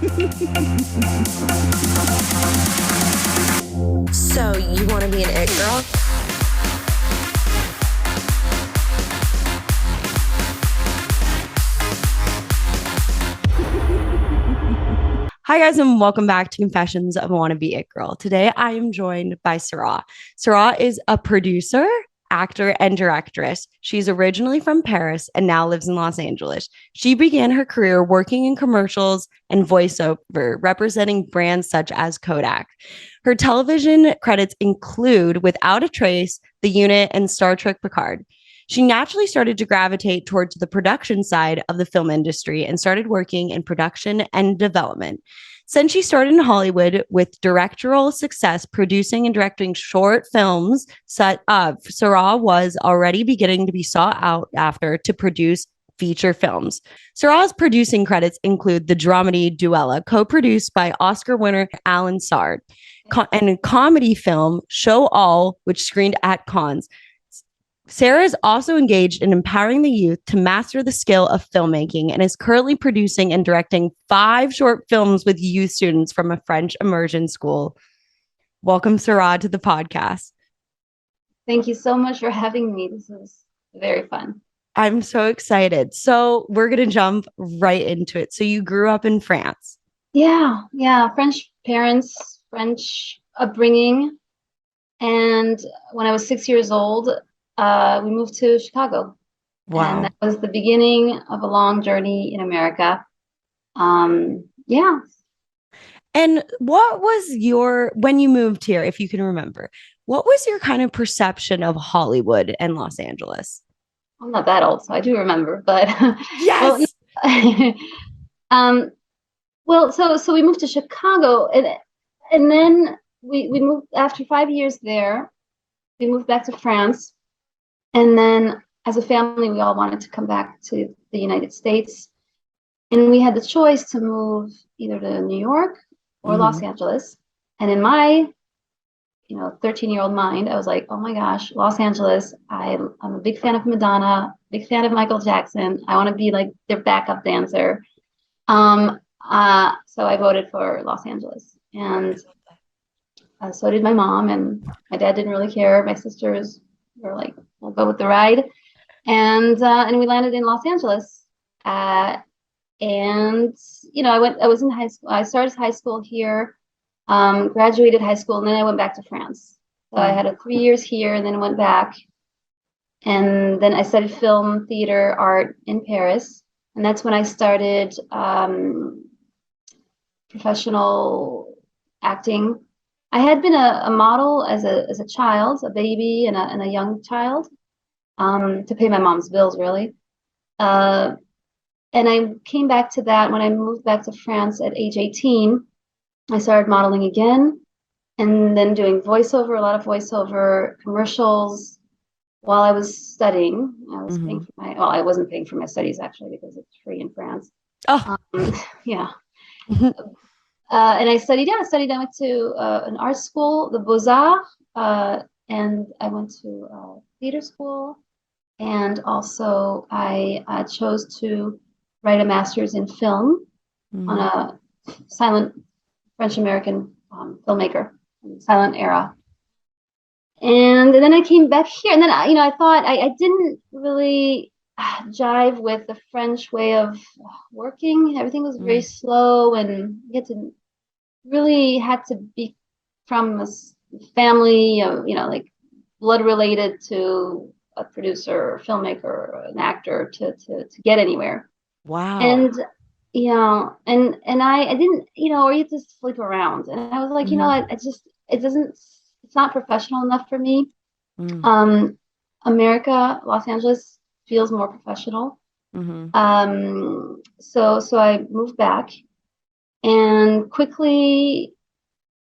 So, you want to be an it girl? Hi, guys, and welcome back to Confessions of a Wannabe It Girl. Today, I am joined by Sarah. Sarah is a producer, actor, and directress. She's originally from Paris and now lives in Los Angeles. She began her career working in commercials and voiceover, representing brands such as Kodak. Her television credits include Without a Trace, The Unit, and Star Trek Picard. She naturally started to gravitate towards the production side of the film industry and started working in production and development. Since she started in Hollywood with directorial success, producing and directing short films, Sarah was already beginning to be sought out after to produce feature films. Sarah's producing credits include the dramedy Duella, co-produced by Oscar winner Alan Sard, and a comedy film Show All, which screened at cons. Sarah is also engaged in empowering the youth to master the skill of filmmaking and is currently producing and directing 5 short films with youth students from a French immersion school. Welcome, Sarah, to the podcast. Thank you so much for having me. This is very fun. I'm so excited. So we're going to jump right into it. So you grew up in France. Yeah. French parents, French upbringing. And when I was 6 years old, we moved to Chicago. Wow. And that was the beginning of a long journey in America. Yeah. And what was when you moved here, if you can remember, what was your kind of perception of Hollywood and Los Angeles? I'm not that old, so I do remember, but yes. So we moved to Chicago, and then we moved after 5 years there. We moved back to France. And then as a family, we all wanted to come back to the United States. And we had the choice to move either to New York or Los Angeles. And in my, 13-year-old mind, I was like, oh my gosh, Los Angeles. I'm a big fan of Madonna, big fan of Michael Jackson. I want to be like their backup dancer. So I voted for Los Angeles. And so did my mom, and my dad didn't really care. My sisters were like, we'll go with the ride. And we landed in Los Angeles. I was in high school. I started high school here, graduated high school, and then I went back to France. So I had 3 years here and then went back. And then I studied film, theater, art in Paris. And that's when I started professional acting. I had been a model as a child, a baby and a young child, to pay my mom's bills, really. And I came back to that when I moved back to France at age 18. I started modeling again, and then doing voiceover, a lot of voiceover commercials while I was studying. I was paying for I wasn't paying for my studies, actually, because it's free in France. Oh. Yeah. And I studied. I went to an art school, the Beaux-Arts, and I went to theater school. And also I chose to write a master's in film on a silent French-American filmmaker in the silent era. And then I came back here, and then I thought I didn't really jive with the French way of working. Everything was very slow, and you had to be from a family, like blood related to a producer or filmmaker or an actor to get anywhere. Wow. And and I didn't, or you have to sleep around. And I was like, it's not professional enough for me. America, Los Angeles feels more professional. So I moved back and quickly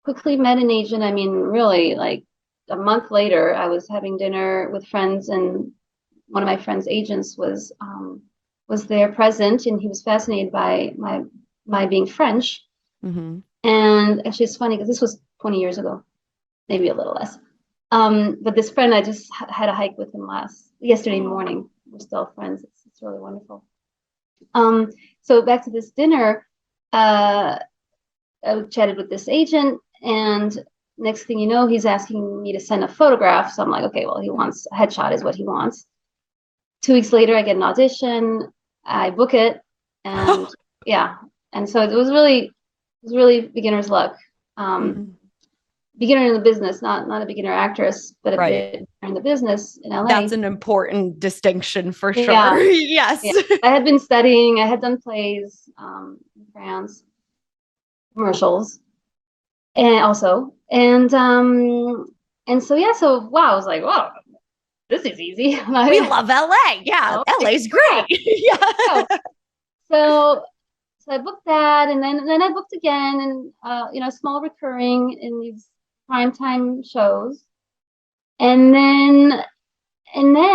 met an agent. I mean, really, like a month later, I was having dinner with friends, and one of my friends' agents was there present, and he was fascinated by my being French. And actually, it's funny because this was 20 years ago, maybe a little less. But this friend, I just had a hike with him yesterday morning. We're still friends. It's really wonderful. So back to this dinner, uh, I chatted with this agent, and next thing you know, he's asking me to send a photograph. So I'm like, okay, well, he wants a headshot, is what he wants. 2 weeks later, I get an audition. I book it, and yeah, and so it was really beginner's luck. Um, Mhm. Beginner in the business, not a beginner actress, but a Right. beginner in the business in That's LA. an important distinction for Yeah, sure. Yes. yeah. I had been studying. I had done plays in France, commercials, and also, and so yeah, so wow, I was like, wow, this is easy. We love LA. Yeah. Oh, LA's yeah. great. Yeah. So, so so I booked that, and then I booked again, and small recurring in these primetime shows, and then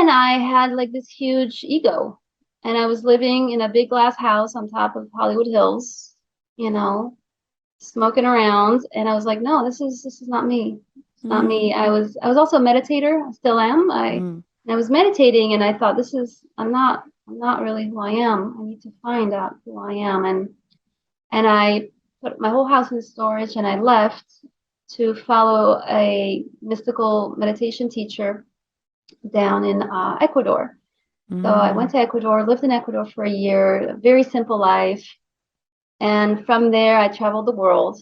I had like this huge ego, and I was living in a big glass house on top of Hollywood Hills, you know, smoking around, and I was like, no, this is not me. It's not Mm, me. I was also a meditator. I still am. mm, I was meditating, and I thought, I'm not really who I am. I need to find out who I am, and I put my whole house in storage, and I left to follow a mystical meditation teacher down in Ecuador. So I went mm, to Ecuador, lived in Ecuador for a year, a very simple life. And from there, I traveled the world.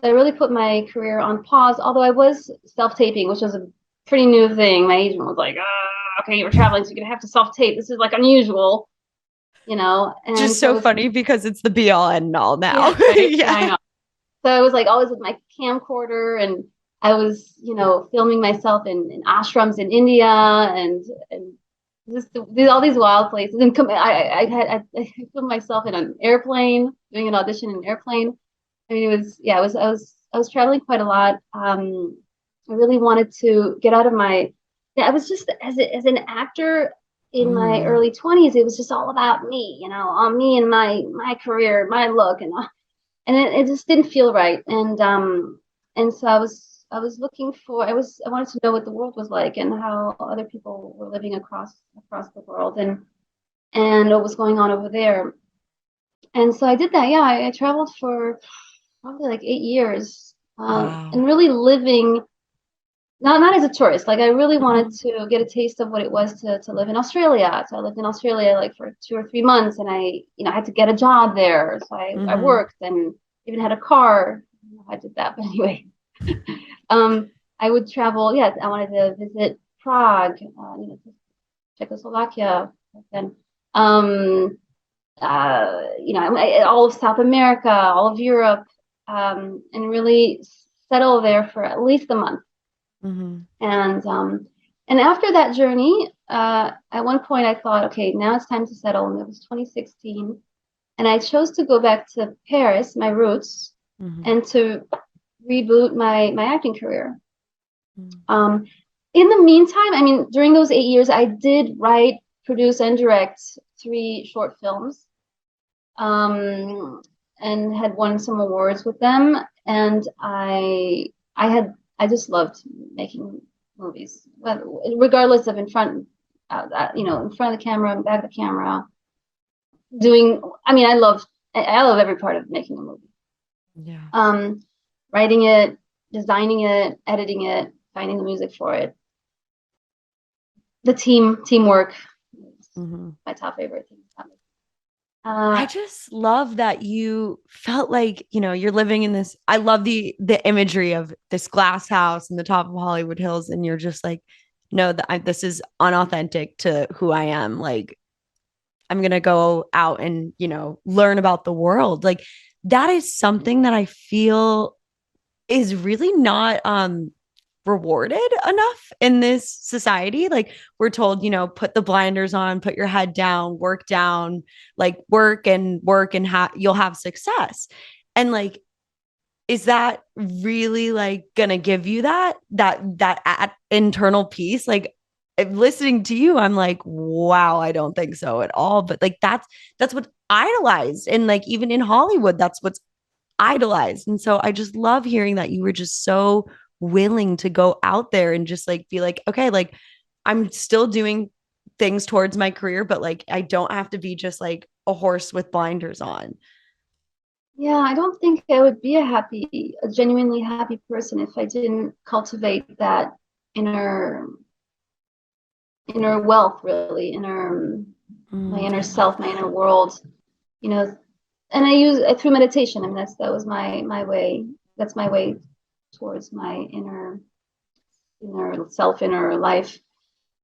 I really put my career on pause, although I was self-taping, which was a pretty new thing. My agent was like, okay, you're traveling, so you're going to have to self-tape. This is like unusual, and just so so it's, funny because it's the be all end all yeah, now. right. Yeah, I Yeah. know. So I was like always with my camcorder, and I was, filming myself in ashrams in India, and just all these wild places. And I filmed myself in an airplane, doing an audition in an airplane. I mean, it was, yeah, I was traveling quite a lot. I really wanted to get out of my. Yeah, I was just as an actor in my Mm, early 20s. It was just all about me, on me and my career, my look, and it just didn't feel right. And so I was looking for. I wanted to know what the world was like and how other people were living across the world, and what was going on over there. And so I did that. Yeah, I traveled for probably like 8 years, wow. and really living not as a tourist. Like I really wanted Mhm, to get a taste of what it was to live in Australia. So I lived in Australia like for 2 or 3 months, and I had to get a job there. So I mhm. worked and even had a car. I don't know how I did that, but anyway, I would travel. Yeah, I wanted to visit Prague, Czechoslovakia, and um, all of South America, all of Europe, and really settle there for at least a month. Mhm. And after that journey, at one point I thought, okay, now it's time to settle. And it was 2016, and I chose to go back to Paris, my roots, Mhm. and to reboot my acting career. Mhm. Um, in the meantime, I mean, during those 8 years, I did write, produce, and direct 3 short films, um, and had won some awards with them. And I just loved making movies, regardless of in front, in front of the camera and back of the camera. Doing, I mean, I love every part of making a movie. Yeah. Um, Writing it, designing it, editing it, finding the music for it. The teamwork, is Mhm. my top favorite thing. I Uh, just love that you felt like, you're living in this. I love the imagery of this glass house in the top of Hollywood Hills, and you're just like, no, this is unauthentic to who I am. Like, I'm gonna go out and, learn about the world. Like, that is something that I feel is really not rewarded enough in this society. Like, we're told, put the blinders on, put your head down, like work and you'll have success. And like, is that really like gonna give you that internal peace? Like, listening to you, I'm like, wow, I don't think so at all. But like, that's what idolized, and like even in Hollywood, that's what's idolized. And so I just love hearing that you were just so willing to go out there and just like be like, okay, like I'm still doing things towards my career, but like I don't have to be just like a horse with blinders on. Yeah, I don't think I would be a genuinely happy person if I didn't cultivate that inner inner wealth, really, my Mm, inner I love self, my that. inner world, you know, and I use it through meditation. I mean, that was my way. That's my way towards my inner self, inner life.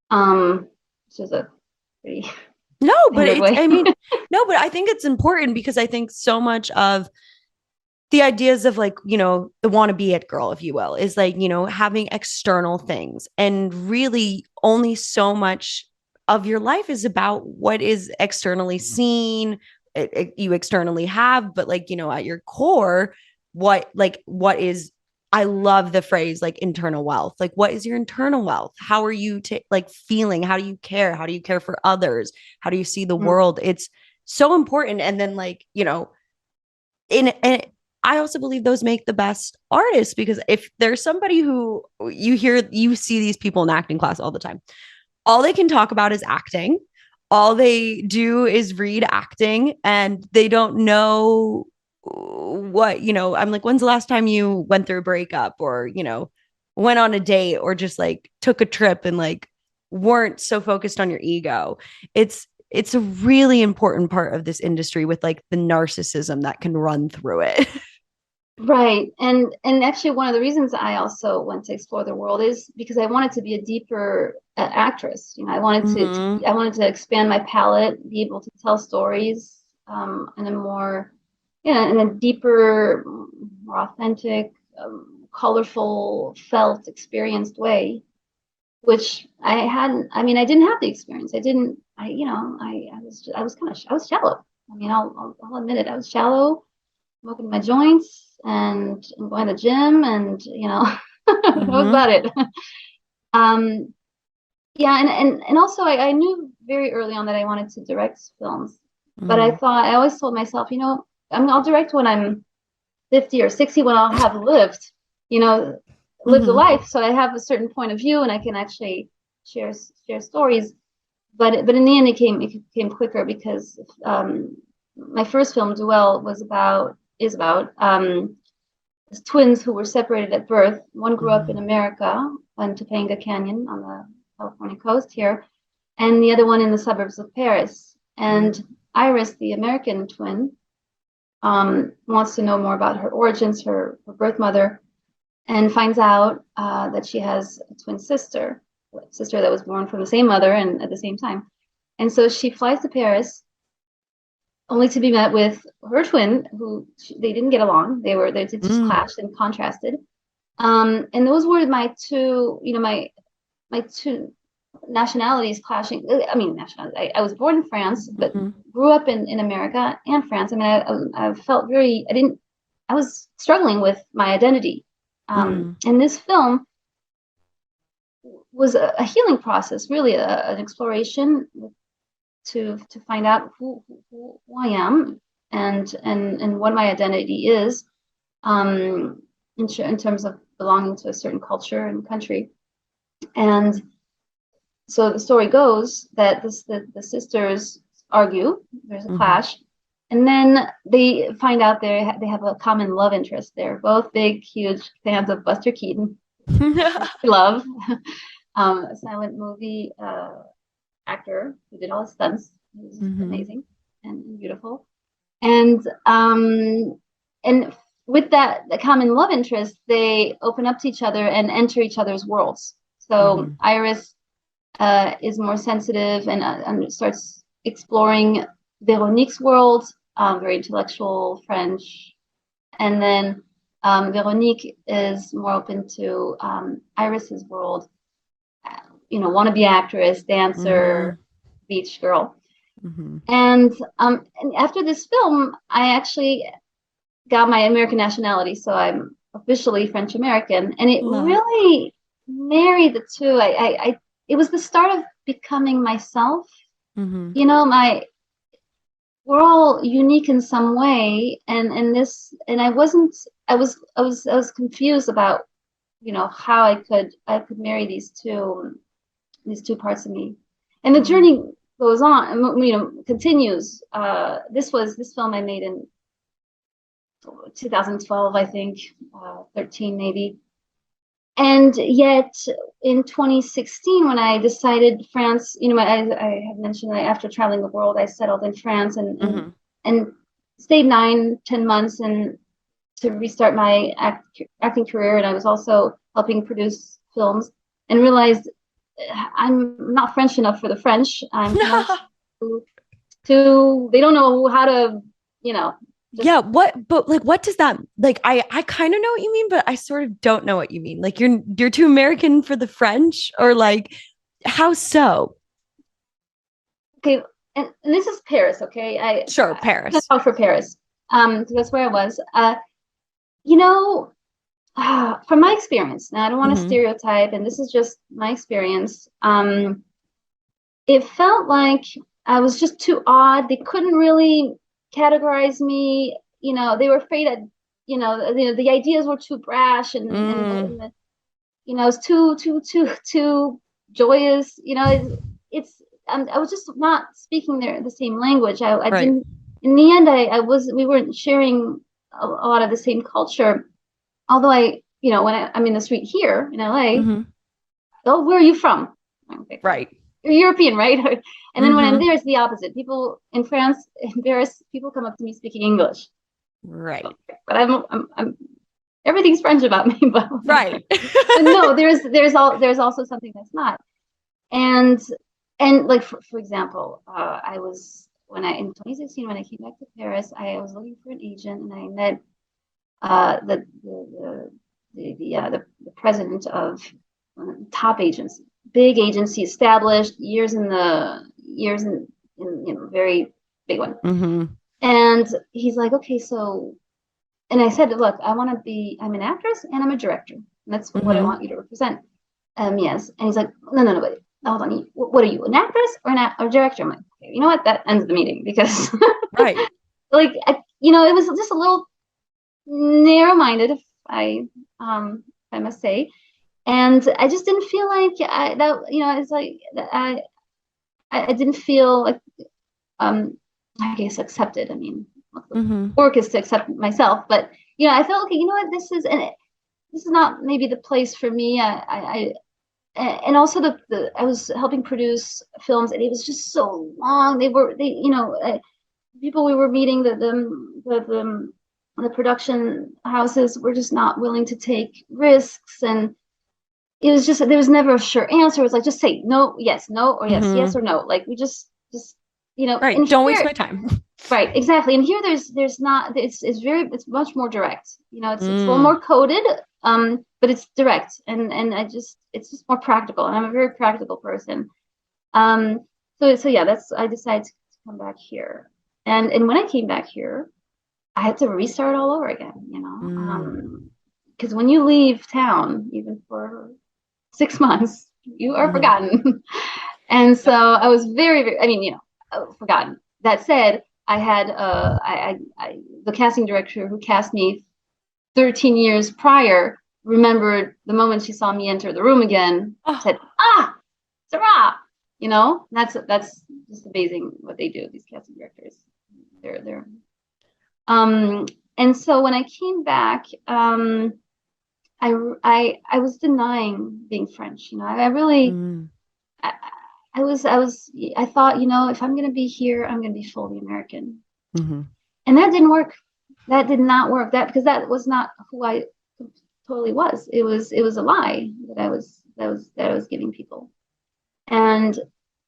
Which is a pretty No, but standard it's, way. I mean, no, but I think it's important because I think so much of the ideas of like, the wannabe it girl, if you will, is like, having external things. And really only so much of your life is about what is externally seen, you externally have, but like, at your core, what is, I love the phrase like internal wealth. Like, what is your internal wealth? How are you like feeling? How do you care? How do you care for others? How do you see the Mm. world? It's so important. And then like, and I also believe those make the best artists, because if there's somebody who you see these people in acting class all the time, all they can talk about is acting. All they do is read acting, and they don't know what, I'm like, when's the last time you went through a breakup, or, went on a date, or just like took a trip and like weren't so focused on your ego. It's a really important part of this industry, with like the narcissism that can run through it. Right. And actually one of the reasons I also went to explore the world is because I wanted to be a deeper actress. I wanted Mm-hmm. I wanted to expand my palette, be able to tell stories in a more in a deeper, more authentic, colorful, felt, experienced way, which I hadn't. I mean, I didn't have the experience. I didn't. I was shallow. I mean, I'll admit it. I was shallow, smoking my joints and going to the gym, and that was Mm-hmm. about it. um, yeah, and also I knew very early on that I wanted to direct films, but Mm-hmm. I always told myself, I'll direct when I'm 50 or 60, when I'll have you know, lived a Mm-hmm. life, so I have a certain point of view and I can actually share stories. But in the end, it came quicker because my first film, Duel, is about twins who were separated at birth. One grew up in Mm-hmm. America in Topanga Canyon on the California coast here, and the other one in the suburbs of Paris. And Iris, the American twin, wants to know more about her origins, her birth mother, and finds out that she has a twin sister that was born from the same mother and at the same time. And so she flies to Paris, only to be met with her twin, who they didn't get along. They just Mm-hmm. clashed and contrasted. And those were my two, my two nationalities clashing. I mean, nationality. I was born in France, but Mm-hmm. grew up in America and France. I mean, I felt very. I didn't. I was struggling with my identity. Mm-hmm. And this film was a healing process, really, an exploration to find out who I am and what my identity is, um, in terms of belonging to a certain culture and country. And so the story goes that the sisters argue, there's a Mm-hmm. clash, and then they find out they have a common love interest. They're both big, huge fans of Buster Keaton, which we love, a silent movie actor who did all his stunts. He was Mm-hmm. amazing and beautiful. And with that the common love interest, they open up to each other and enter each other's worlds. So Mm-hmm. Iris is more sensitive and starts exploring Veronique's world, very intellectual French, and then Veronique is more open to Iris's world, wannabe actress, dancer, beach girl. Mm-hmm. And after this film, I actually got my American nationality, so I'm officially French American, and it Love. really married the two. It was the start of becoming myself. Mm-hmm. My We're all unique in some way, and I wasn't. I was confused about how I could marry these two parts of me, and the Mm-hmm. journey goes on. Continues. This film I made in 2012, I think, 13 maybe. And yet in 2016, when I decided France, I had mentioned that after traveling the world, I settled in France and stayed 9, 10 months and to restart my acting career. And I was also helping produce films and realized I'm not French enough for the French. I'm more they don't know how to, Yeah, what does that like I kind of know what you mean, but I sort of don't know what you mean. Like you're too American for the French, or like how so? okay. And this is Paris, okay? Sure, I Paris. talk for Paris. That's where I was. You know, from my experience, now I don't want to Mm-hmm. stereotype, and this is just my experience. It felt like I was just too odd. They couldn't really categorize me. They were afraid that, the ideas were too brash Mm, it's too joyous. I was just not speaking the same language. I right. didn't. In the end, we weren't sharing a lot of the same culture. Although when I'm in the street here in LA, Mm-hmm. oh, where are you from? Okay, Right. you're European, right? And then when I'm Mm-hmm. there, it's the opposite. People in France, in Paris, people come up to me speaking English, Right. but I'm everything's French about me, Right. but no, there's also something that's not. And like for example, I was when I in 2016 when I came back to Paris, I was looking for an agent and I met the president of top agency, big agency, established years in very big one. Mm-hmm. And he's like, okay, so, and I said, look, I'm an actress and I'm a director. And that's what I Mm-hmm. want you to represent. Yes. And he's like, no, wait, hold on. What are you, an actress or a director? I'm like, okay, you know what? That ends the meeting because Right. like, it was just a little narrow-minded, I must say, and I just didn't feel like it's like I didn't feel like I guess accepted. I mean, the Mm-hmm. work is to accept myself, but I felt okay. You know what? This is not maybe the place for me. And also I was helping produce films, and it was just so long. People we were meeting the production houses were just not willing to take risks, and it was just there was never a sure answer. It was like just say no, yes, no, or yes, yes Mm-hmm. or no. Like we just Right. and Don't waste here my time. right, exactly. And here there's not it's much more direct. It's a little Mm. more coded, but it's direct, and it's just more practical, and I'm a very practical person. Um, so yeah, that's I decided to come back here, and when I came back here, I had to restart all over again. Mm. Because when you leave town, even for 6 months, you are Mm-hmm. forgotten. And so I was very, very, I mean, forgotten. That said, I had the casting director who cast me 13 years prior remembered the moment she saw me enter the room again, Oh. said, "Ah, Sarah," that's just amazing what they do. These casting directors, they're um. And so when I came back, I was denying being French. I really Mm. I, I thought, if I'm gonna be here, I'm gonna be fully American. Mm-hmm. And that didn't work. That did not work. That because that was not who I totally was. It was a lie that I was giving people. And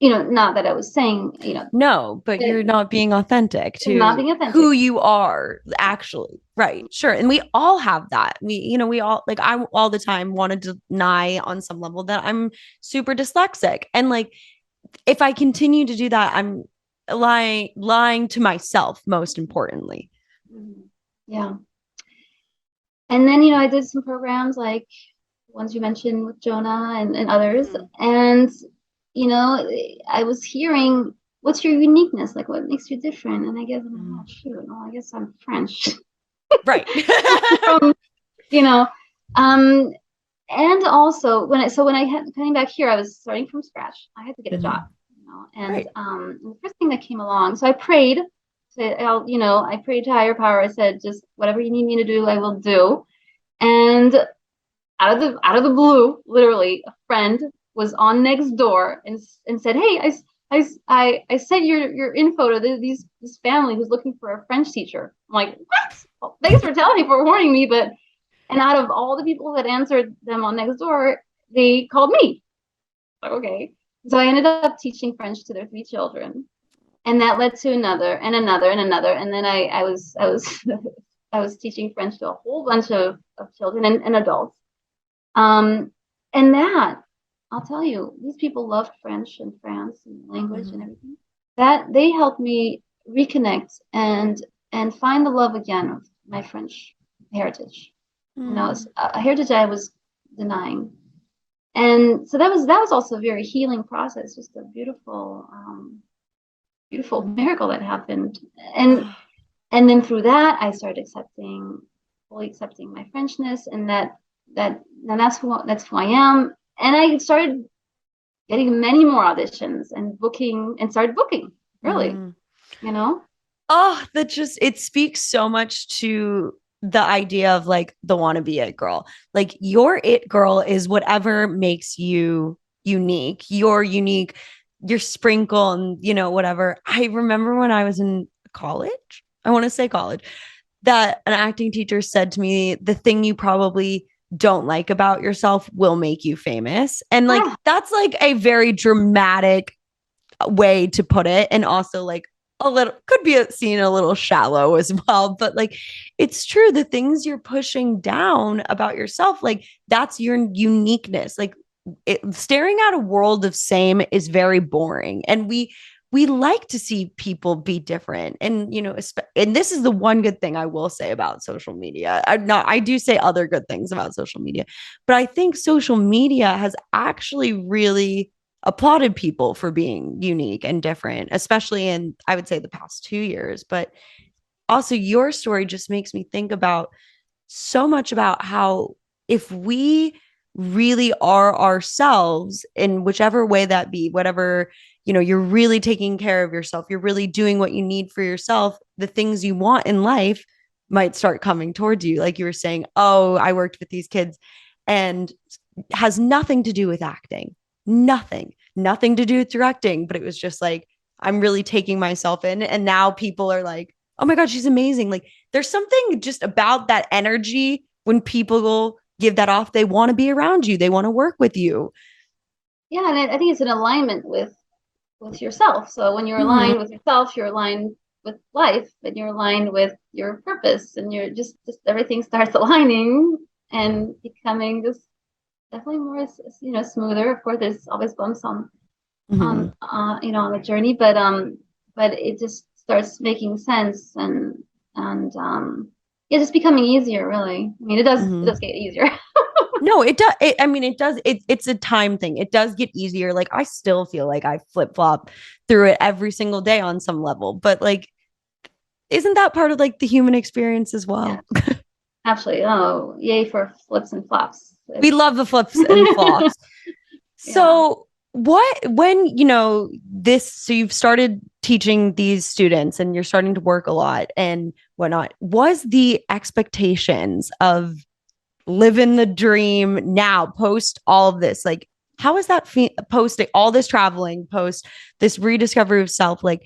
not that I was saying, No, but you're not being authentic not to being who authentic. you are actually. Right. Sure. And we all have that. We all like I all the time want to deny on some level that I'm super dyslexic. And like if I continue to do that, I'm lying to myself, most importantly. Mhm. Yeah. And then, I did some programs like ones you mentioned with Jonah and others. Mhm. And, I was hearing, what's your uniqueness? Like, what makes you different? And I guess, oh, Mm. shoot, well, I guess I'm French. Right. From, you know, um, and also when I had coming back here, I was starting from scratch. I had to get a job, Mhm. and Right. the first thing that came along, so I prayed I prayed to higher power. I said, just whatever you need me to do, I will do. And out of the blue, literally, a friend was on next door and said, "Hey, I sent your info to this family who's looking for a French teacher." I'm like, "What? Well, thanks for telling me, for warning me." But and out of all the people that answered them on next door, they called me. Like, okay, so I ended up teaching French to their 3 children, and that led to another and another and another, and then I was I was teaching French to a whole bunch of children and adults. And that, I'll tell you, these people loved French and France and language and everything. That they helped me reconnect and find the love again of my French heritage. It's a heritage I was denying. And so that was also a very healing process, just a beautiful miracle that happened. And then through that, I started fully accepting my Frenchness, and that's who I am. And I started getting many more auditions and started booking, really, you know? Oh, it speaks so much to the idea of like the wannabe it girl. Like your it girl is whatever makes you unique. You're unique, your sprinkle and whatever. I remember when I was in college, I want to say college, that an acting teacher said to me, the thing you probably don't like about yourself will make you famous. And like that's like a very dramatic way to put it. And also like a little could be seen a little shallow as well. But like it's true. The things you're pushing down about yourself, like that's your uniqueness. Like staring at a world of same is very boring. And we like to see people be different. And and this is the one good thing I will say about social media. I do say other good things about social media, but I think social media has actually really applauded people for being unique and different, especially in, I would say, the past 2 years. But also your story just makes me think about so much about how if we really are ourselves in whichever way that be, whatever, you're really taking care of yourself, you're really doing what you need for yourself, the things you want in life might start coming towards you. Like you were saying, oh, I worked with these kids, and has nothing to do with acting, nothing to do with directing, but it was just like, I'm really taking myself in. And now people are like, oh my God, she's amazing. Like there's something just about that energy when people give that off. They want to be around you. They want to work with you. Yeah, and I think it's an alignment with yourself. So when you're aligned with yourself, you're aligned with life, and you're aligned with your purpose, and you're just everything starts aligning and becoming just definitely more smoother. Of course, there's always bumps on the journey, but it just starts making sense and yeah, just becoming easier, really. I mean, it does get easier. No, it does. I mean, it does. It's a time thing. It does get easier. Like I still feel like I flip flop through it every single day on some level, but like, isn't that part of like the human experience as well? Yeah, absolutely. Oh, yay for flips and flops. We love the flips and flops. So when so you've started teaching these students and you're starting to work a lot and whatnot, was the expectations of living the dream now post all of this, like how is that posting all this traveling, post this rediscovery of self, like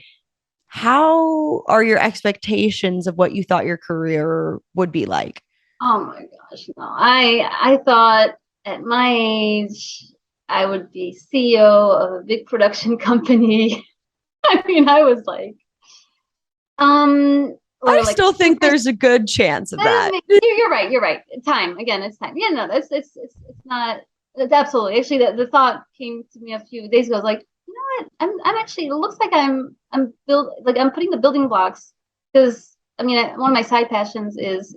how are your expectations of what you thought your career would be like? Oh my gosh, no. I thought at my age I would be CEO of a big production company. I mean, I was like, I still think there's a good chance of that. You're right. You're right. Time again. It's time. Yeah, no, it's not. It's absolutely. Actually, the thought came to me a few days ago. I was like, you know what? I'm actually. It looks like I'm I'm putting the building blocks, because I mean, one of my side passions is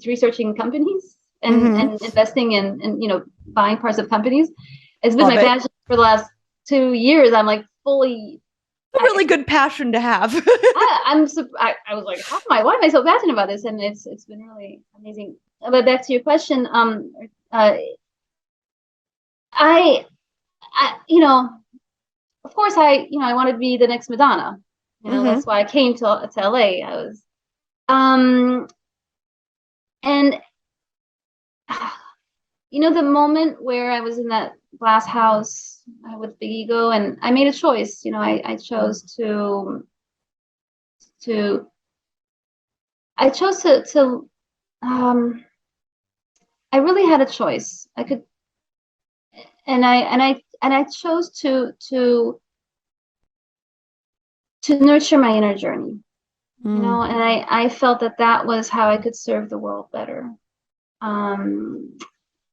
researching companies and investing in buying parts of companies. It's been my passion for the last 2 years. I'm like fully. A really good passion to have. I was like, why am I so passionate about this? And it's been really amazing. But back to your question, I of course I wanted to be the next Madonna. Mm-hmm. That's why I came to LA. I was, um, and the moment where I was in that glass house with Big Ego, and I made a choice. I chose to, I chose to, I really had a choice. I could, and I chose to nurture my inner journey. Mm. And I felt that was how I could serve the world better. Um,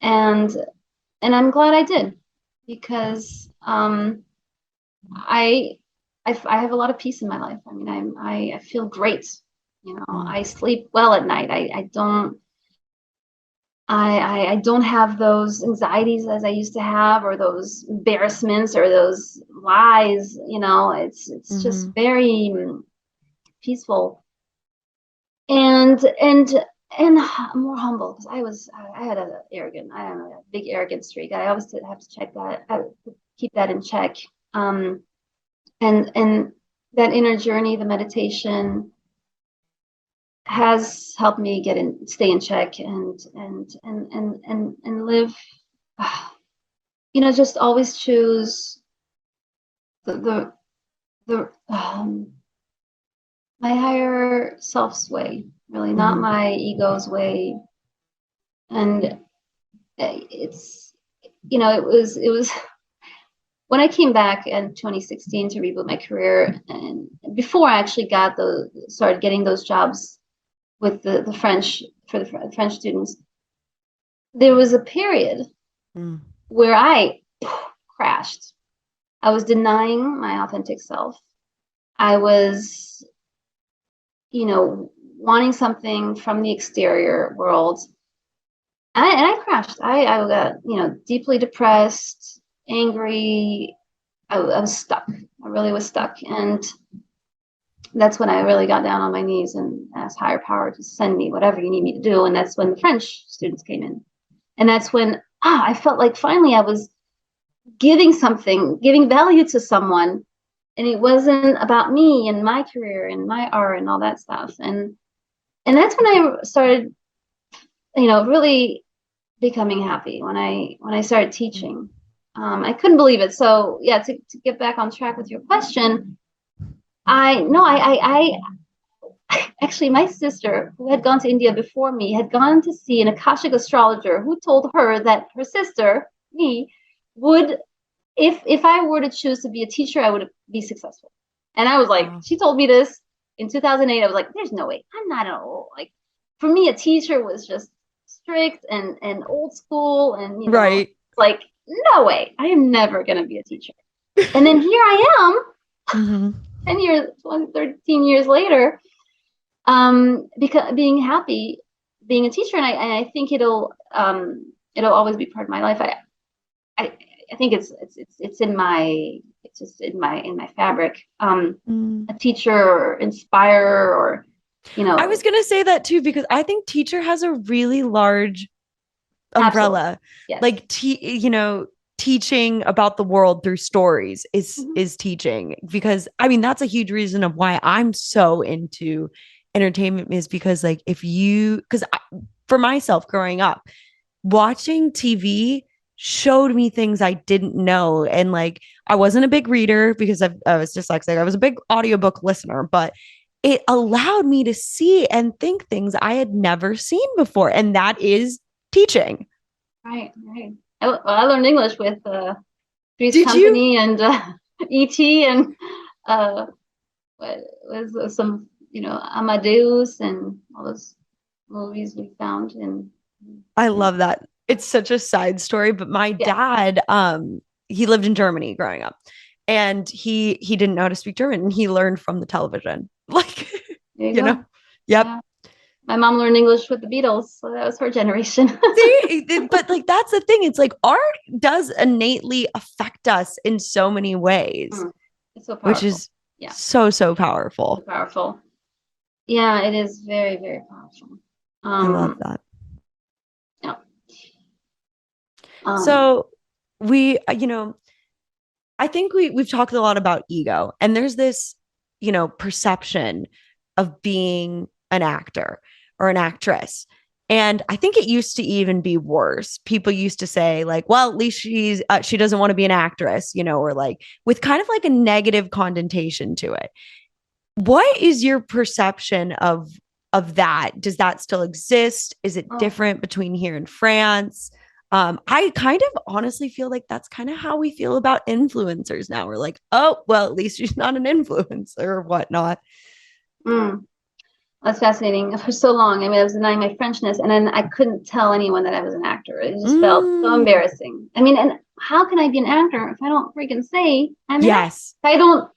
and and I'm glad I did, because I, I have a lot of peace in my life. I mean, I feel great. Mm. I sleep well at night. I don't have those anxieties as I used to have, or those embarrassments, or those lies. It's just Mm-hmm. very peaceful, and more humble, because I had I don't know, a big arrogant streak. I always have to check that, keep that in check. And that inner journey, the meditation, has helped me stay in check, and live. Just always choose the my higher self's way, really, not Mm-hmm. my ego's way. And it's it was when I came back in 2016 to reboot my career, and before I actually started getting those jobs with the French, for the French students, there was a period Mm. where I crashed. I was denying my authentic self. I was, wanting something from the exterior world. And I crashed. I got, deeply depressed, angry. I was stuck. I really was stuck. And that's when I really got down on my knees and asked higher power to send me whatever you need me to do. And that's when the French students came in. And that's when I felt like finally I was giving value to someone. And it wasn't about me and my career and my art and all that stuff. And that's when I started, really becoming happy, when I started teaching. I couldn't believe it. So yeah, to get back on track with your question, I no, I actually, my sister, who had gone to India before me, had gone to see an Akashic astrologer who told her that her sister, me, would, if I were to choose to be a teacher, I would be successful. And I was like, Wow. she told me this in 2008. I was like, there's no way. I'm not at all, like, for me, a teacher was just strict and old school, and Right. like, no way. I am never going to be a teacher. And then here I am, Mm-hmm. 10 years, 20, 13 years later, because being happy being a teacher. And I think it'll always be part of my life. I, I think it's in my, it's just in my fabric. Mm. A teacher, or inspire, or I was gonna say that too because I think teacher has a really large absolutely, umbrella. yes. Like teaching about the world through stories is Mhm. is teaching because I mean that's a huge reason of why I'm so into entertainment is because like if you because for myself growing up watching TV showed me things I didn't know. And like, I wasn't a big reader because I was dyslexic. I was a big audiobook listener, but it allowed me to see and think things I had never seen before. And that is teaching. Right, right. I learned English with Three's Did you? Company, and E.T., and uh, what was some, Amadeus, and all those movies we found in. I love that. It's such a side story, but my Yeah, dad, he lived in Germany growing up and he didn't know how to speak German and he learned from the television. Like, there you you know, go. yep. Yeah, my mom learned English with the Beatles, so that was her generation. See, but like that's the thing. It's like art does innately affect us in so many ways, Mm, it's so which powerful. is Yeah, so so powerful. powerful. Yeah, it is very, very powerful. I love Um, that. yeah. Um, So we, I think we've talked a lot about ego, and there's this perception of being an actor or an actress. And I think it used to even be worse. People used to say like, well, at least she doesn't want to be an actress, or like with kind of like a negative connotation to it. What is your perception of that? Does that still exist? Is it different between here and France? I kind of honestly feel like that's kind of how we feel about influencers now. We're like, oh, well, at least she's not an influencer or whatnot. Mm. That's fascinating. For so long, I mean, I was denying my Frenchness, and then I couldn't tell anyone that I was an actor. It just felt so embarrassing. I mean, and how can I be an actor if I don't freaking say I'm an actor? I don't,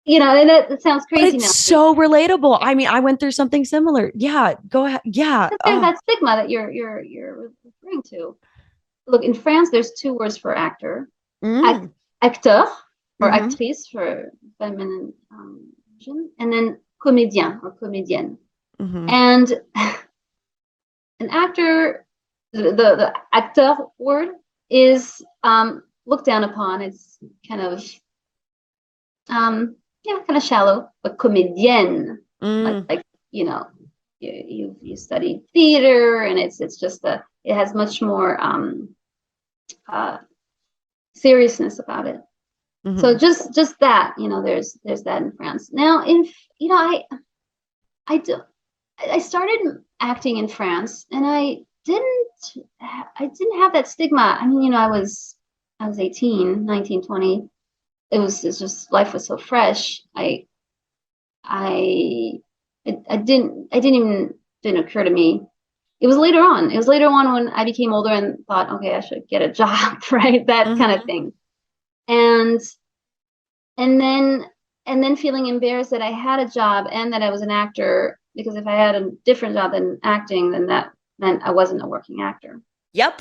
and it sounds crazy it's now. So relatable. I mean, I went through something similar. Yeah, go ahead. Yeah, there's that stigma that you're referring to. Look, in France, there's two words for actor: acteur or actrice for feminine, and then comédien or comédienne. And an actor, the acteur word is looked down upon. It's kind of kind of shallow. But comédienne, like you studied theater, and it's just it has much more seriousness about it. So just that, there's that in France. Now, I started acting in France, and I didn't have that stigma. I mean, I was 18, 19, 20. It's just, life was so fresh. It didn't occur to me. It was later on when I became older and thought, okay, I should get a job, right? That kind of thing. And then feeling embarrassed that I had a job and that I was an actor, because if I had a different job than acting, then that meant I wasn't a working actor. Yep.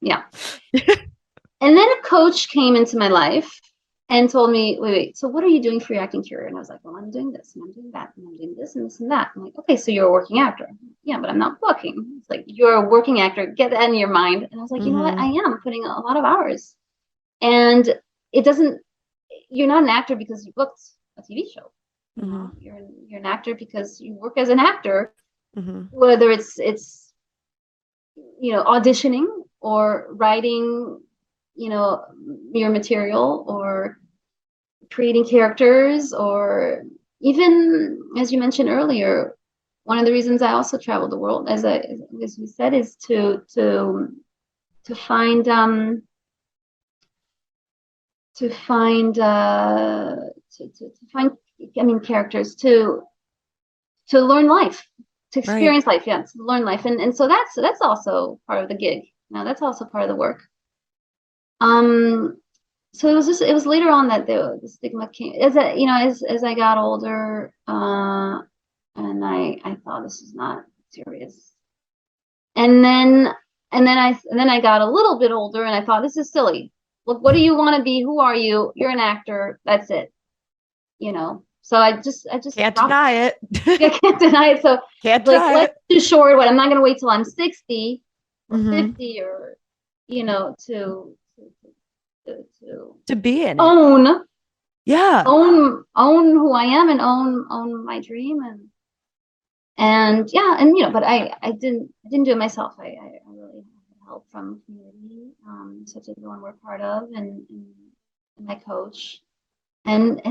Yeah. And then a coach came into my life and told me, wait, so what are you doing for your acting career? And I was like, well, I'm doing this and I'm doing that and I'm doing this and this and that. I'm like, okay, so you're a working actor. Yeah, but I'm not working. It's like, you're a working actor. Get that in your mind. And I was like, you know what? I am putting a lot of hours. And you're not an actor because you booked a TV show. You're an actor because you work as an actor, whether it's auditioning or writing your material or creating characters, or even, as you mentioned earlier, one of the reasons I also traveled the world, as we said, is to find characters, to learn life, to experience life, to learn life, and so that's also part of the gig. Now that's also part of the work. So it was later on that the stigma came as I got older, and I thought, this is not serious. And then I got a little bit older and I thought, this is silly. Look, what do you want to be? Who are you? You're an actor. That's it. So I just can't deny it. I can't deny it. So can't deny let's do short. What, I'm not going to wait till I'm 60 or 50 or to be in own who I am and own my dream, but I didn't do it myself. I really had help from community, such as the one we're part of, and my coach, and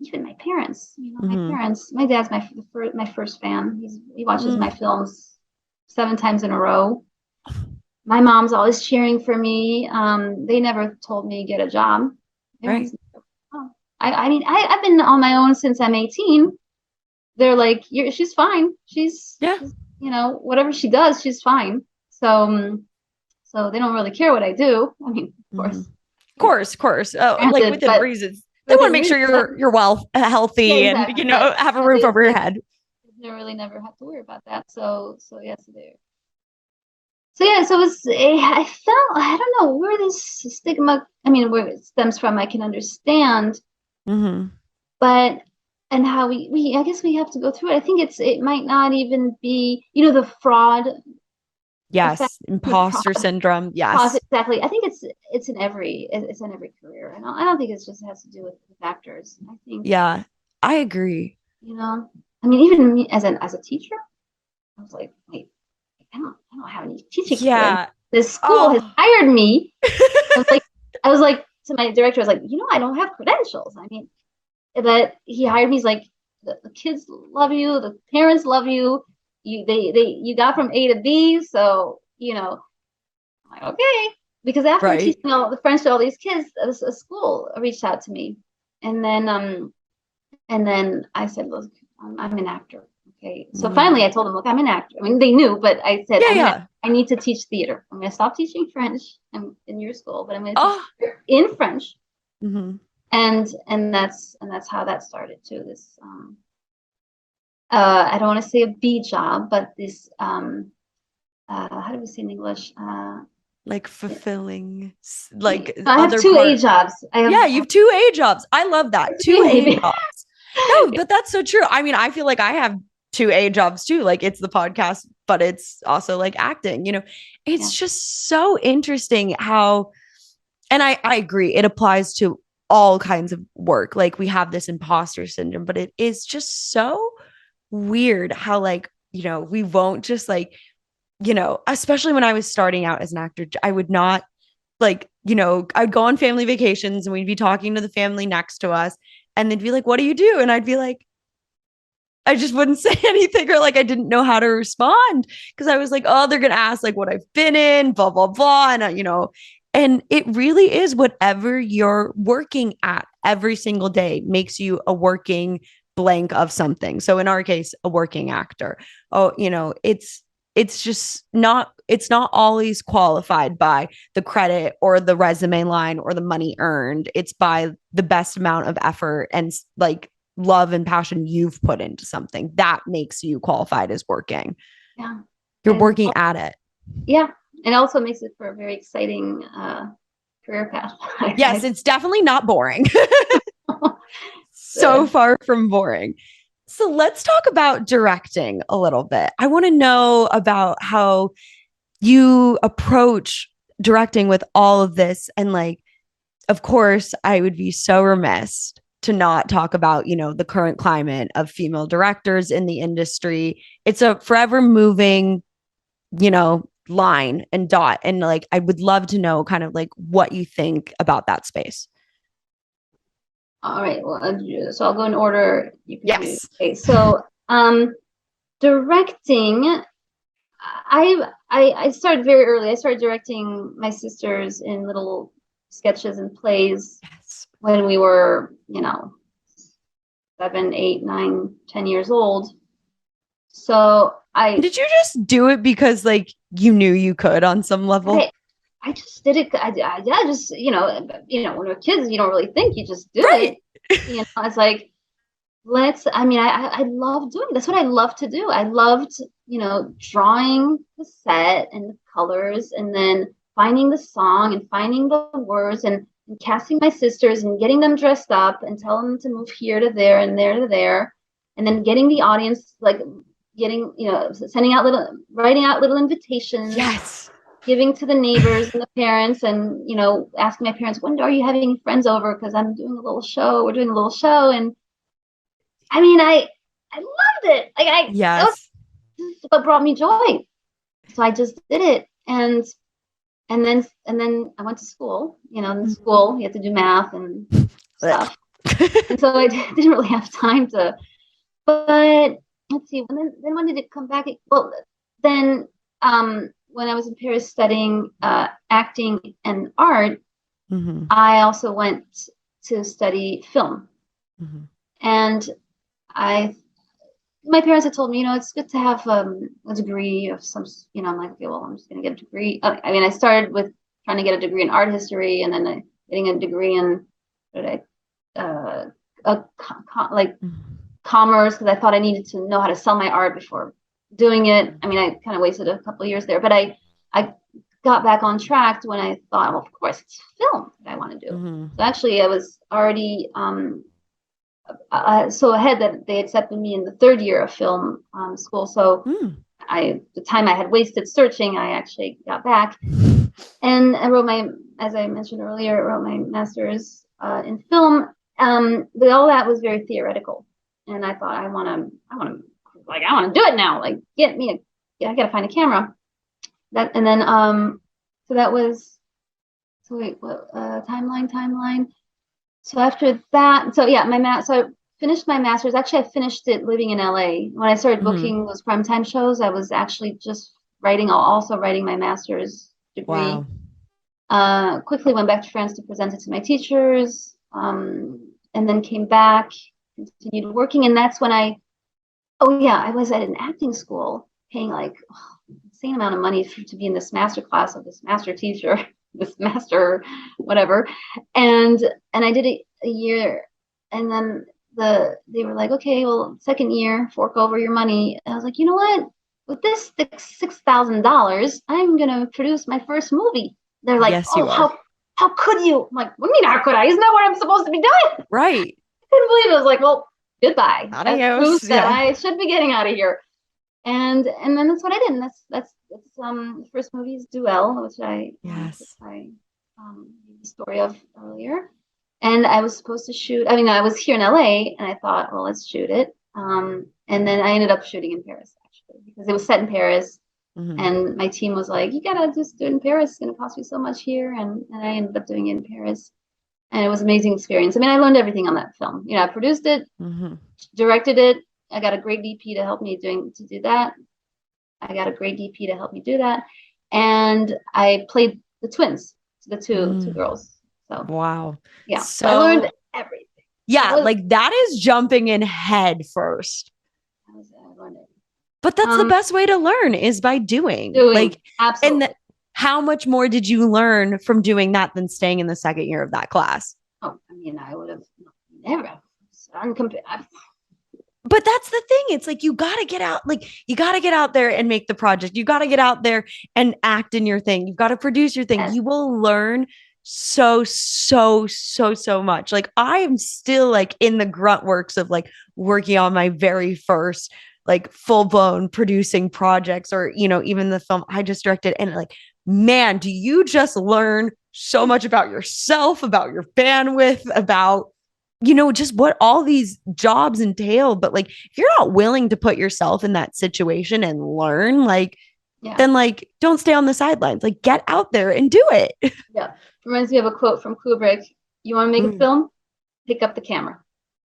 even my parents. My dad's my first fan. He watches my films 7 times in a row. My mom's always cheering for me. They never told me get a job. Right. I mean, I've been on my own since I'm 18. They're like, she's fine. She's whatever she does, she's fine. So they don't really care what I do. I mean, of course. Like within reasons. They want to make sure you're well, healthy, and have a roof over your head. They really never have to worry about that. So yes, there. So it was. I felt, I don't know where this stigma. I mean, where it stems from, I can understand, but and how we I guess we have to go through it. I think it might not even be the fraud. Yes, imposter syndrome. Yes, exactly. I think it's in every career, and I don't think it just has to do with actors. I think I agree. You know, I mean, even me as a teacher, I was like, wait, I don't have any teaching experience. Yeah. This school has Oh, hired me. I was like, I was like to my director, I was like, I don't have credentials. I mean, but he hired me. He's like, the kids love you, the parents love you. You got from A to B, so I'm like, okay. Because after right. teaching all the French to all these kids, a school reached out to me, and then I said, look, I'm an actor. Okay. So Mm. finally I told them, look, I'm an actor. I mean, they knew, but I said, Yeah, yeah. I need to teach theater. I'm going to stop teaching French in your school, but I'm going to teach Oh. in French. Mhm. And that's how that started too. This, I don't want to say a B job, but this, how do we say in English? Like fulfilling, like I have other two A part. jobs. Yeah, you've two A jobs. I love that. Two A Maybe. jobs. No, but that's so true. I mean, I feel like I have two A jobs too. Like it's the podcast, but it's also like acting, Yeah. it's just so interesting how, and I agree, it applies to all kinds of work. Like we have this imposter syndrome, but it is just so weird how, like, we won't just like, especially when I was starting out as an actor, I would not like, I'd go on family vacations and we'd be talking to the family next to us and they'd be like, what do you do? And I'd be like, I just wouldn't say anything, or like I didn't know how to respond because I was like, oh, they're going to ask like what I've been in, blah, blah, blah. And, and it really is whatever you're working at every single day makes you a working blank of something. So in our case, a working actor. Oh, it's just not, it's not always qualified by the credit or the resume line or the money earned. It's by the best amount of effort and like love and passion you've put into something that makes you qualified as working. Yeah. You're And working at it. yeah, and also makes it for a very exciting career path. Yes, it's definitely not boring. So So, far from boring. So let's talk about directing a little bit. I want to know about how you approach directing with all of this. And like, of course, I would be so remiss to not talk about, the current climate of female directors in the industry. It's a forever moving, line and dot. And like, I would love to know kind of like what you think about that space. all right, well, so I'll go in order. You can do. Yes. Okay, so directing. I started very early. I started directing my sisters in little sketches and plays Yes. when we were, 7, 8, 9, 10 years old. So Did you just do it because like you knew you could on some level? I, I just did it. Yeah, just when we're kids, you don't really think, you just do Right. it. It's like I love doing it. That's what I love to do. I loved, drawing the set and the colors and then finding the song and finding the words and casting my sisters and getting them dressed up and telling them to move here to there and there to there. And then getting the audience, like getting, writing out little invitations, Yes. giving to the neighbors and the parents, and asking my parents, when are you having friends over, because I'm doing a little show, we're doing a little show. And I mean, I loved it. Like that was Yes. what brought me joy. So I just did it. And then I went to school. In school you have to do math and stuff. And so I didn't really have time to. But let's see. When did it come back? Well, then when I was in Paris studying acting and art, Mm-hmm. I also went to study film. Mm-hmm. And I my parents had told me, it's good to have a degree of some, I'm like, okay, well, I'm just going to get a degree. I mean, I started with trying to get a degree in art history, and then getting a degree in, what did like commerce, because I thought I needed to know how to sell my art before doing it. I mean, I kind of wasted a couple of years there, but I got back on track when I thought, well, of course, it's film that I want to do. Mm-hmm. So actually, I was already so ahead that they accepted me in the third year of film school. So the time I had wasted searching, I actually got back, and I wrote as I mentioned earlier, I wrote my master's in film. But all that was very theoretical. and I thought, I want to do it now. Like, I got to find a camera. And then, so that was, so wait, what, timeline. So after that, so yeah, so I finished my master's. Actually, I finished it living in LA. When I started booking those primetime shows, I was actually just also writing my master's degree. Wow. Quickly went back to France to present it to my teachers, and then came back, continued working. And that's when I was at an acting school paying like insane amount of money to be in this master class of this master teacher, this master whatever. And I did it a year, and then they were like, okay, well, second year, fork over your money. And I was like, you know what? With this $6,000, I'm gonna produce my first movie. They're like, Yes, oh, you are. how could you? I'm like, what do you mean how could I? Isn't that what I'm supposed to be doing? Right. I couldn't believe it. I was like, well, goodbye. That proves Adios. that Yeah. I should be getting out of here. And then that's what I did. And that's the first movie is Duel, which I Yes. gave the story of earlier. And I was supposed to shoot. I mean, I was here in LA, and I thought, well, let's shoot it. And then I ended up shooting in Paris actually because it was set in Paris. And my team was like, you gotta just do it in Paris. It's gonna cost you so much here. And I ended up doing it in Paris. And it was an amazing experience. I mean, I learned everything on that film. I produced it, directed it. I got a great DP to help me do that. I got a great DP to help me do that. And I played the twins, the two girls. So wow. yeah. So I learned everything. Yeah, like that is jumping in head first. I learned it. But that's the best way to learn is by doing. Like, absolutely. And how much more did you learn from doing that than staying in the second year of that class? Oh, I mean, I would have never. But that's the thing. It's like you got to get out. Like you got to get out there and make the project. You got to get out there and act in your thing. You've got to produce your thing. Yes. You will learn so much. Like I am still like in the grunt works of like working on my very first like full blown producing projects or even the film I just directed, and like man, do you just learn so much about yourself, about your bandwidth, about just what all these jobs entail. But like if you're not willing to put yourself in that situation and learn, like then like don't stay on the sidelines, like get out there and do it. Yeah, reminds me of a quote from Kubrick. You want to make a film, pick up the camera.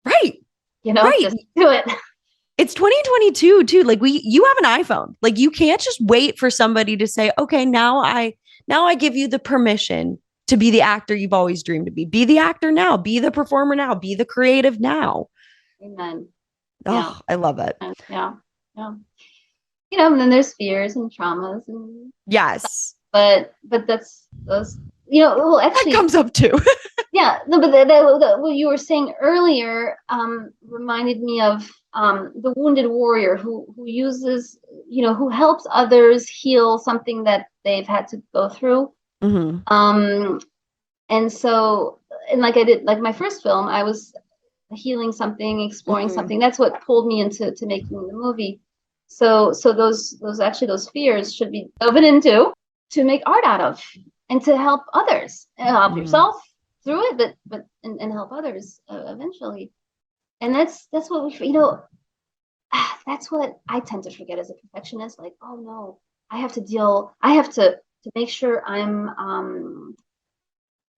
Right. Just do it. It's 2022 too. Like you have an iPhone. Like you can't just wait for somebody to say, okay, now I give you the permission to be the actor you've always dreamed to be. Be the actor now. Be the performer now. Be the creative now. Amen. Oh, I love it. Yeah. And then there's fears and traumas and yes, but that's those. Well, actually, that comes up too. Yeah, no, but what you were saying earlier reminded me of the wounded warrior who uses, who helps others heal something that they've had to go through. And so, and like I did, like my first film, I was healing something, exploring something. That's what pulled me into making the movie. So those fears should be dove into to make art out of and to help others, help yourself through it, but help others eventually. And that's what that's what I tend to forget as a perfectionist. Like, oh no, I have to make sure I'm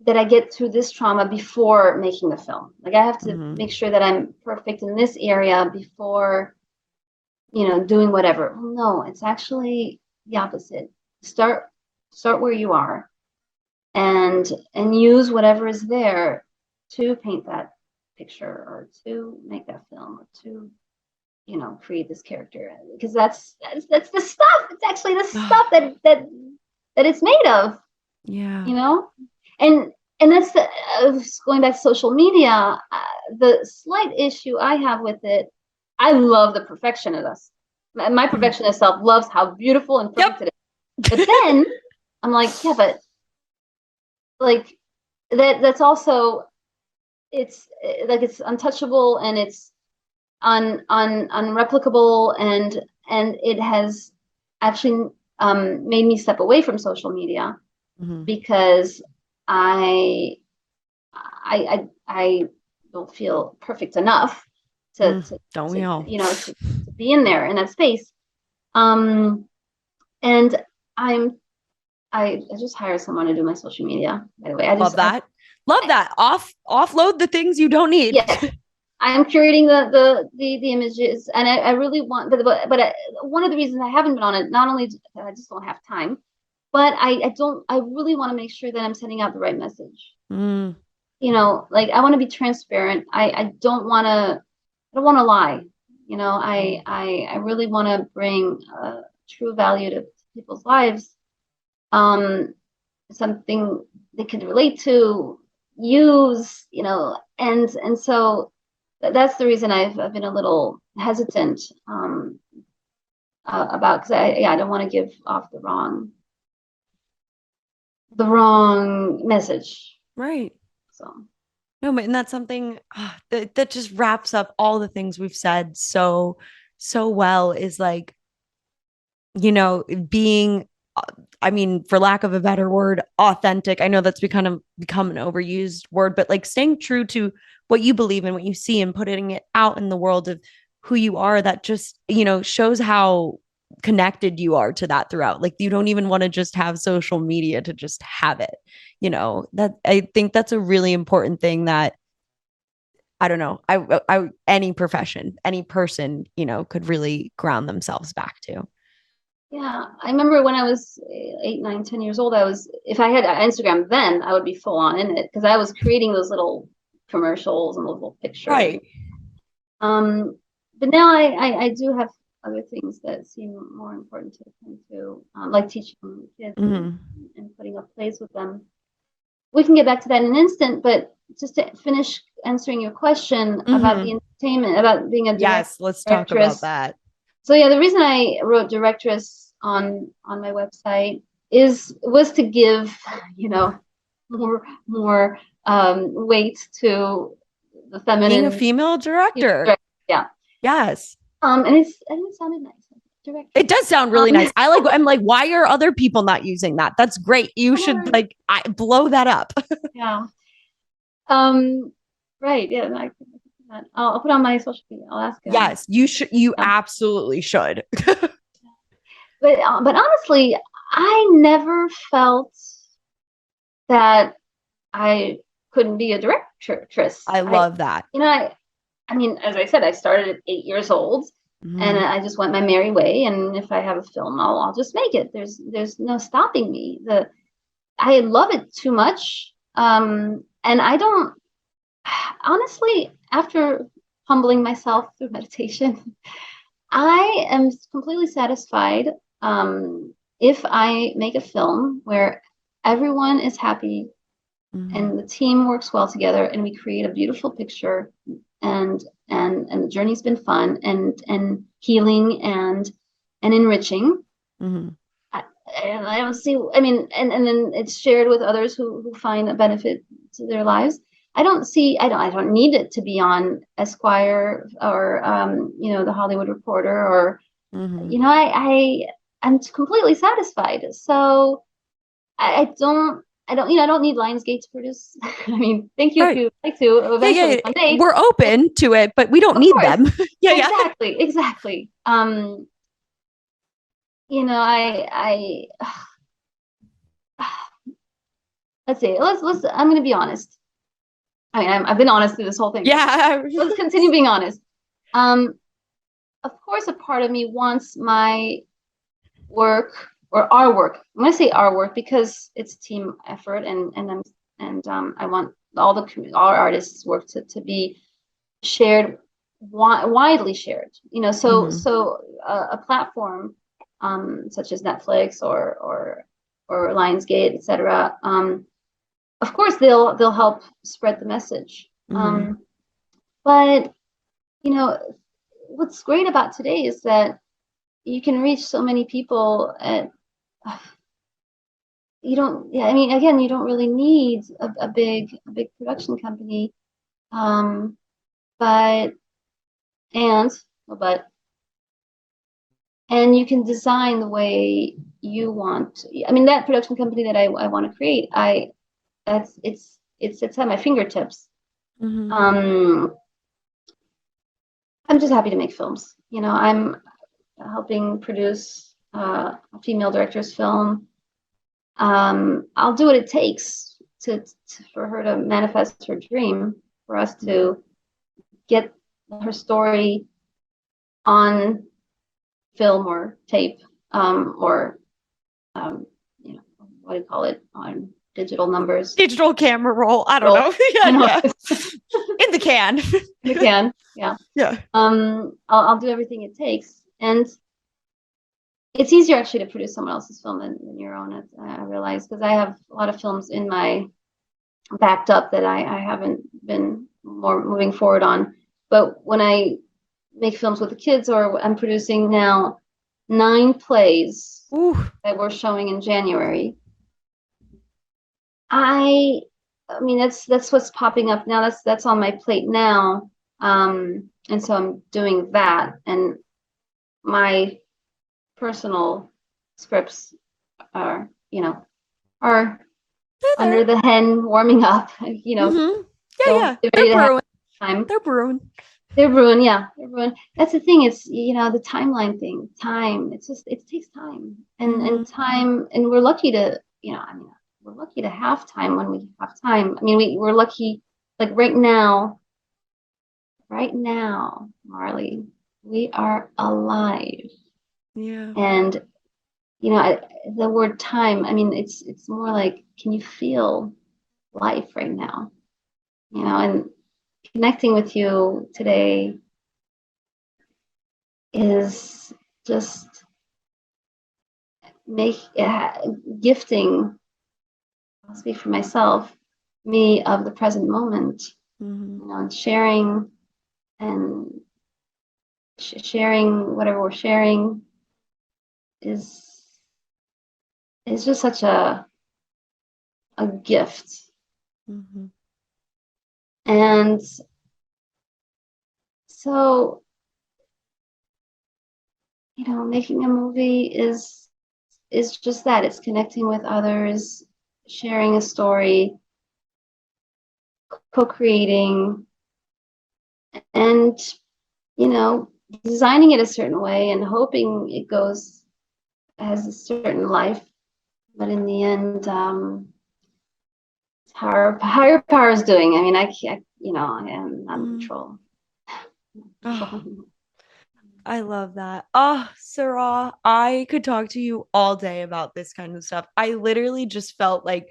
that I get through this trauma before making the film. Like I have to make sure that I'm perfect in this area before, doing whatever. Well, no, it's actually the opposite. Start where you are and use whatever is there to paint that picture or to make that film or to, create this character, because that's the stuff. It's actually the stuff that it's made of. Yeah. And that's going back to social media. The slight issue I have with it, I love the perfectionist. My perfectionist self loves how beautiful and perfect it is. But then I'm like, yeah, but like that's also it's like it's untouchable and it's unreplicable and it has actually made me step away from social media because I don't feel perfect enough Don't we to all? to be in there in that space. And I just hired someone to do my social media, by the way. Love that. Love that. Offload the things you don't need. Yes. I'm curating the images, and I really want, but one of the reasons I haven't been on it, not only I just don't have time, but I really want to make sure that I'm sending out the right message. Like I want to be transparent. I don't want to lie. I really want to bring true value to people's lives. Something they could relate to, use, and so that's the reason I've been a little hesitant about, because I don't want to give off the wrong message. Right. So no, but and that's something that just wraps up all the things we've said so well, is like, being, I mean, for lack of a better word, authentic. I know that's become an overused word, but like staying true to what you believe in, what you see, and putting it out in the world of who you are, that just, shows how connected you are to that throughout. Like you don't even want to just have social media to just have it. That I think that's a really important thing that, I don't know, I any profession, any person, could really ground themselves back to. yeah, I remember when I was 8, 9, 10 years old, if I had Instagram then, I would be full on in it, because I was creating those little commercials and little pictures. Right. But now I do have other things that seem more important to attend to, like teaching kids and putting up plays with them. We can get back to that in an instant, but just to finish answering your question about the entertainment, about being a director. Yes, let's talk about that. So yeah, the reason I wrote directress on my website was to give, more weight to the feminine. Being a female director. Yeah. Yes. And it sounded nice. Director. It does sound really nice. I'm like, why are other people not using that? That's great. You should blow that up. Yeah. Right. Yeah. I'll put on my social media. I'll ask him. Yes, you should. You absolutely should. But honestly, I never felt that I couldn't be a directress. I love that. I mean, as I said, I started at 8 years old, and I just went my merry way. And if I have a film, I'll just make it. There's no stopping me. I love it too much, and I don't. Honestly, after humbling myself through meditation, I am completely satisfied if I make a film where everyone is happy and the team works well together, and we create a beautiful picture, and the journey's been fun and healing and enriching. I don't see. I mean, and then it's shared with others who find a benefit to their lives. I don't need it to be on Esquire or the Hollywood Reporter, or I'm completely satisfied. So I don't need Lionsgate to produce. I mean, thank you if you'd like to eventually one day. We're open to it, but we don't need them. Exactly. Let's see. Let's. I'm going to be honest. I mean, I've been honest through this whole thing. Yeah. Let's continue being honest. Of course, a part of me wants my work, or our work. I'm going to say our work because it's a team effort, and I want all artists' work to be shared, widely shared. So a platform such as Netflix or Lionsgate, etc. Of course, they'll help spread the message. But what's great about today is that you can reach so many people at you don't I mean, again, you don't really need a big production company, but you can design the way you want. I mean, that production company that I want to create, it's at my fingertips. I'm just happy to make films. I'm helping produce a female director's film. I'll do what it takes for her to manifest her dream, for us to get her story on film or tape, or what do you call it, on digital numbers, digital camera roll. I don't know. Yeah. In the can. In the can. Yeah. Yeah. I'll do everything it takes, and it's easier actually to produce someone else's film than your own. I realize, because I have a lot of films in my backed up that I haven't been more moving forward on. But when I make films with the kids, or I'm producing now 9 plays that we're showing in January. I mean, that's what's popping up now. That's on my plate now. And so I'm doing that, and my personal scripts are under the hen warming up, Mm-hmm. Yeah. They're brewing. They're brewing. Yeah, they're brewing. That's the thing. It's, the timeline thing. Time. It takes time, and time, and we're lucky to, we're lucky to have time when we have time. I mean, we're lucky, like right now, Marley, we are alive. Yeah. And, the word time, I mean, it's more like, can you feel life right now? And connecting with you today is just gifting, I'll speak for myself, me, of the present moment, and sharing, and sharing whatever we're sharing is just such a gift. And so, making a movie is just that. It's connecting with others, sharing a story, co-creating, and designing it a certain way and hoping it has a certain life. But in the end, higher power is doing. I mean, I can't, I am not in control. I love that. Oh, Sarah, I could talk to you all day about this kind of stuff. I literally just felt like,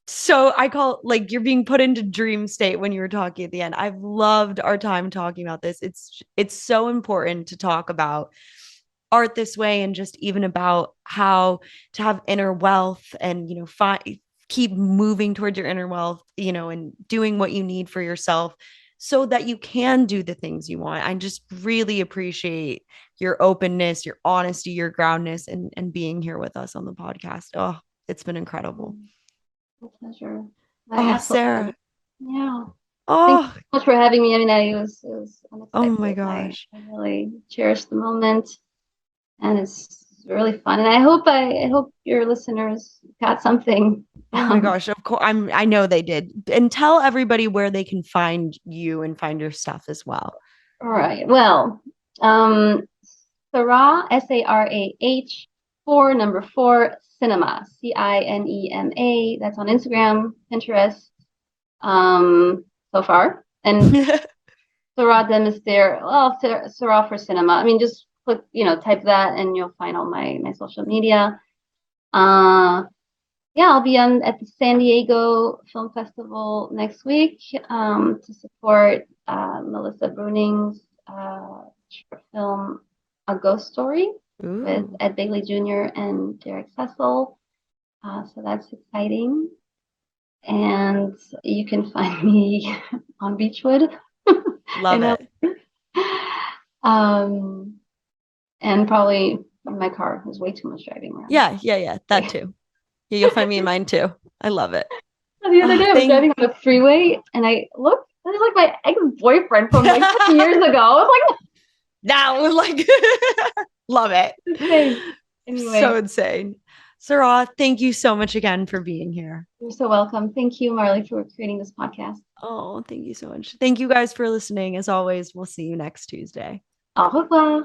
so I call, like, you're being put into dream state when you were talking at the end. I've loved our time talking about this. It's so important to talk about art this way, and just even about how to have inner wealth, and keep moving towards your inner wealth, and doing what you need for yourself so that you can do the things you want. I just really appreciate your openness, your honesty, your groundness, and being here with us on the podcast. Oh, it's been incredible. My pleasure. Sarah. Yeah. Oh, thank you so much for having me. I mean, it was unexpected. Oh my gosh. I really cherish the moment, and it's really fun. And I hope your listeners got something. Oh my gosh, of course. I know they did. And tell everybody where they can find you and find your stuff as well. All right. Well, Sarah, SARAH 4 cinema, CINEMA. That's on Instagram, Pinterest, so far. And Sarah Demeestere, well, Sarah for cinema. I mean, just click, type that, and you'll find all my social media. Yeah, I'll be at the San Diego Film Festival next week, to support Melissa Bruning's short film, A Ghost Story, with Ed Bailey Jr. and Derek Cecil. So that's exciting. And you can find me on Beechwood. Love it. And probably in my car. There's way too much driving around. Yeah. That too. Yeah, you'll find me in mine too. I love it. The other day I was driving on the freeway, and I looked, it was like my ex-boyfriend from like years ago. I was like, now, like, love it. Insane. Anyway. So insane. Sarah, thank you so much again for being here. You're so welcome. Thank you, Marley, for creating this podcast. Oh, thank you so much. Thank you guys for listening. As always, we'll see you next Tuesday. Au revoir.